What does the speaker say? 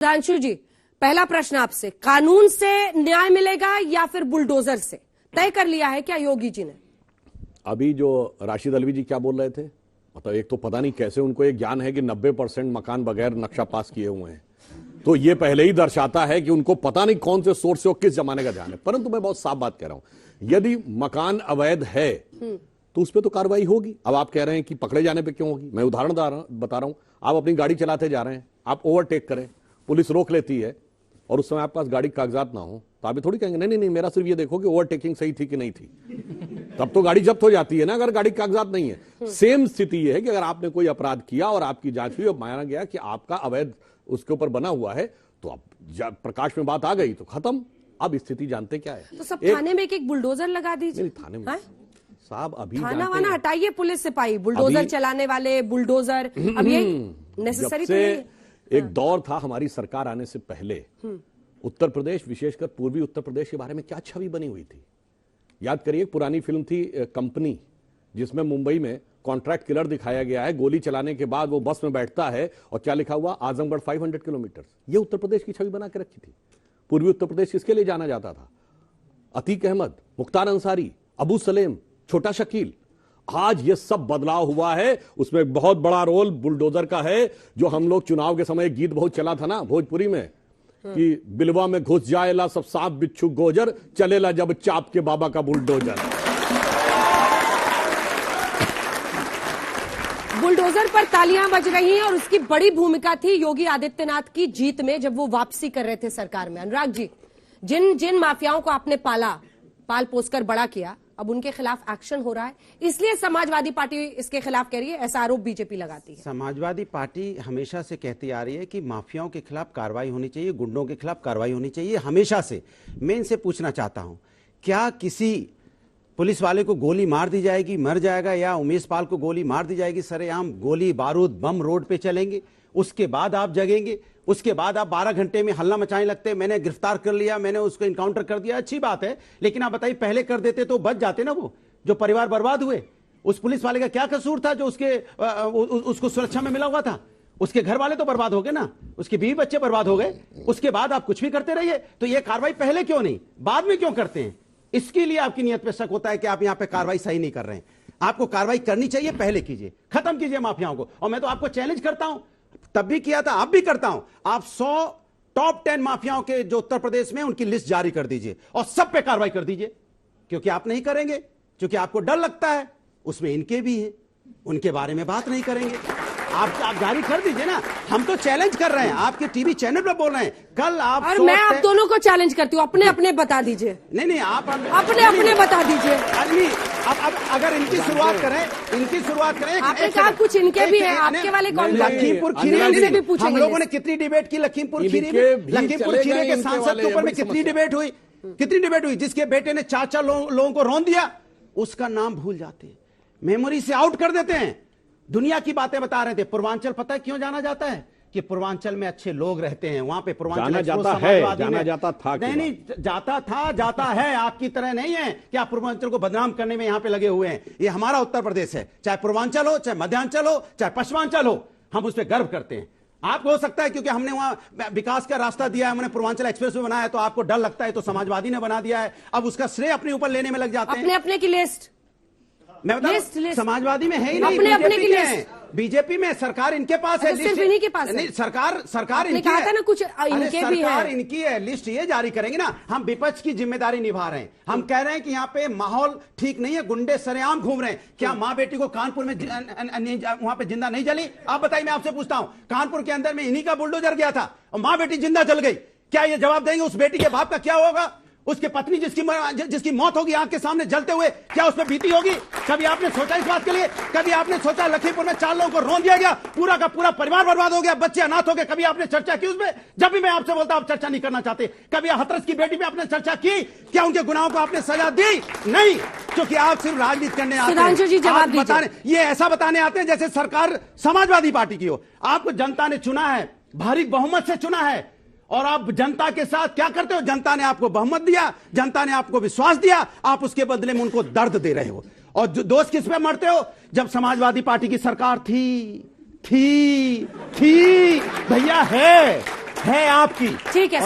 सुधांशु जी, पहला प्रश्न आपसे, कानून से न्याय मिलेगा या फिर बुलडोजर से? तय कर लिया है क्या योगी जी ने? अभी जो राशिद अलवी जी क्या बोल रहे थे, मतलब एक तो पता नहीं कैसे उनको एक ज्ञान है कि 90% मकान बगैर नक्शा पास किए हुए हैं, तो ये पहले ही दर्शाता है कि उनको पता नहीं कौन से सोर्स से और किस जमाने का ध्यान है। परंतु मैं बहुत साफ बात कह रहा हूं, यदि मकान अवैध है तो उस पर तो कार्रवाई होगी। अब आप कह रहे हैं कि पकड़े जाने पे क्यों होगी, मैं उदाहरण बता रहा हूं। आप अपनी गाड़ी चलाते जा रहे हैं, आप ओवरटेक करें, पुलिस रोक लेती है और उस समय आपके पास गाड़ी के कागजात ना हो, तो आप भी थोड़ी कहेंगे नहीं नहीं नहीं मेरा सिर्फ ये देखो कि ओवरटेकिंग सही थी कि नहीं थी, तब तो गाड़ी जब्त हो जाती है ना, अगर गाड़ी के कागजात नहीं है। सेम स्थिति ये है कि अगर आपने कोई अपराध किया और आपकी जांच हुई और माना गया कि आपका अवैध उसके ऊपर बना हुआ है, तो अब प्रकाश में बात आ गई तो खत्म। अब स्थिति जानते क्या है, तो सब थाने में एक बुलडोजर लगा दीजिए। थाने में साहब अभी थाना वाना हटाइए, पुलिस सिपाही, बुलडोजर चलाने वाले बुलडोजर, अब ये नेसेसरी तो नहीं है। एक दौर था हमारी सरकार आने से पहले, उत्तर प्रदेश, विशेषकर पूर्वी उत्तर प्रदेश के बारे में क्या छवि बनी हुई थी। याद करिए, पुरानी फिल्म थी कंपनी, जिसमें मुंबई में कॉन्ट्रैक्ट किलर दिखाया गया है, गोली चलाने के बाद वो बस में बैठता है और क्या लिखा हुआ, आजमगढ़ 500 किलोमीटर। ये उत्तर प्रदेश की छवि बना के रखी थी। पूर्वी उत्तर प्रदेश किसके लिए जाना जाता था? अतीक अहमद, मुख्तार अंसारी, अबू सलेम, छोटा शकील। आज ये सब बदलाव हुआ है, उसमें एक बहुत बड़ा रोल बुलडोजर का है। जो हम लोग चुनाव के समय एक गीत बहुत चला था ना भोजपुरी में, कि बिलवा में घुस जाएला सब सांप बिच्छू गोजर, चलेला जब चाप के बाबा का बुलडोजर। बुलडोजर पर तालियां बज रही हैं और उसकी बड़ी भूमिका थी योगी आदित्यनाथ की जीत में, जब वो वापसी कर रहे थे सरकार में। अनुराग जी, जिन जिन माफियाओं को आपने पाल पोसकर बड़ा किया, अब उनके खिलाफ एक्शन हो रहा है, इसलिए समाजवादी पार्टी इसके खिलाफ कह रही है, ऐसा आरोप बीजेपी लगाती है। समाजवादी पार्टी हमेशा से कहती आ रही है कि माफियाओं के खिलाफ कार्रवाई होनी चाहिए, गुंडों के खिलाफ कार्रवाई होनी चाहिए, हमेशा से। मैं इनसे पूछना चाहता हूं, क्या किसी पुलिस वाले को गोली मार दी जाएगी, मर जाएगा, या उमेश पाल को गोली मार दी जाएगी, सरेआम गोली बारूद बम रोड पे चलेंगे, उसके बाद आप जगेंगे, उसके बाद आप 12 घंटे में हल्ला मचाने लगते हैं, मैंने गिरफ्तार कर लिया, मैंने उसको इनकाउंटर कर दिया, अच्छी बात है, लेकिन आप बताइए पहले कर देते तो बच जाते ना वो जो परिवार बर्बाद हुए। उस पुलिस वाले का क्या कसूर था जो उसको सुरक्षा में मिला हुआ था? उसके घर वाले तो बर्बाद हो गए ना, उसके बीवी बच्चे बर्बाद हो गए, उसके बाद आप कुछ भी करते रहिए। तो ये कार्रवाई पहले क्यों नहीं, बाद में क्यों करते हैं? इसके लिए आपकी नीयत पे शक होता है कि आप यहां पे कार्रवाई सही नहीं कर रहे हैं। आपको कार्रवाई करनी चाहिए, पहले कीजिए, खत्म कीजिए माफियाओं को। और मैं तो आपको चैलेंज करता हूं, तब भी किया था, अब भी करता हूं, आप 100 टॉप 10 माफियाओं के जो उत्तर प्रदेश में, उनकी लिस्ट जारी कर दीजिए और सब पे कार्रवाई कर दीजिए। क्योंकि आप नहीं करेंगे, क्योंकि आपको डर लगता है, उसमें इनके भी हैं, उनके बारे में बात नहीं करेंगे। आप जारी कर दीजिए ना, हम तो चैलेंज कर रहे हैं, आपके टीवी चैनल पर बोल रहे हैं। कल आप और मैं आप दोनों को चैलेंज करती हूँ, अपने अपने बता दीजिए। नहीं आप अपने अपने बता दीजिए। अब अगर इनकी शुरुआत करें, आपने कहा कुछ इनके भी हैं, आपके वाले कौन? लखीमपुर खीरी से भी पूछेंगे। हम लोगों ने कितनी डिबेट की लखीमपुर खीरी के सांसद के ऊपर में, कितनी डिबेट हुई, जिसके बेटे ने 4 लोगों को रौंद दिया, उसका नाम भूल जाते हैं, मेमोरी से आउट कर देते हैं। दुनिया की बातें बता रहे थे। पूर्वांचल पता है क्यों जाना जाता है? कि पूर्वांचल में अच्छे लोग रहते हैं, वहां पे पूर्वांचल जाता जाता है, आपकी तरह नहीं है कि आप पूर्वांचल को बदनाम करने में यहां पे लगे हुए हैं। ये हमारा उत्तर प्रदेश है, चाहे पूर्वांचल हो, चाहे मध्यांचल हो, चाहे पश्चिमांचल हो, हम उस पर गर्व करते हैं। आपको हो सकता है क्योंकि हमने वहां विकास का रास्ता दिया है, हमने पूर्वांचल एक्सप्रेस वे बनाया है, तो आपको डर लगता है, तो समाजवादी ने बना दिया है, अब उसका श्रेय अपने ऊपर लेने में लग जाते हैं। अपने की लिस्ट मैं बता रहा, समाजवादी में है ही नहीं, बीजेपी में सरकार इनके पास है, सिर्फ इन्हीं के पास है। नहीं, सरकार इनकी कहा था ना, कुछ इनके भी है, सरकार इनकी है, लिस्ट ये जारी करेंगे ना। हम विपक्ष की जिम्मेदारी निभा रहे हैं, हम कह रहे हैं कि यहाँ पे माहौल ठीक नहीं है, गुंडे सरेआम घूम रहे हैं। क्या माँ बेटी को कानपुर में वहां पे जिंदा नहीं जली? आप बताइए, मैं आपसे पूछता हूं, कानपुर के अंदर में इन्हीं का बुलडोजर गया था और माँ बेटी जिंदा जल गई, क्या ये जवाब देंगे उस बेटी के बाप का क्या होगा? उसके पत्नी जिसकी मौत होगी आंख के सामने जलते हुए, क्या उसमें बीती होगी? कभी आपने सोचा इस बात के लिए? कभी आपने सोचा लखीमपुर में 4 लोगों को रौंद दिया गया, पूरा का पूरा परिवार बर्बाद हो गया, बच्चे अनाथ हो गए, कभी आपने चर्चा की उसमें? जब भी मैं आपसे बोलता आप चर्चा नहीं करना चाहते। कभी हथरस की बेटी पे आपने चर्चा की? क्या उनके गुनाहों को आपने सजा दी? नहीं, क्योंकि आप सिर्फ राजनीति करने आते हैं, ये ऐसा बताने आते हैं जैसे सरकार समाजवादी पार्टी की हो। आपको जनता ने चुना है, भारी बहुमत से चुना है, और आप जनता के साथ क्या करते हो? जनता ने आपको बहुमत दिया, जनता ने आपको विश्वास दिया, आप उसके बदले में उनको दर्द दे रहे हो। और दोष किस पे मरते हो? जब समाजवादी पार्टी की सरकार थी भैया, है है आपकी। ठीक है।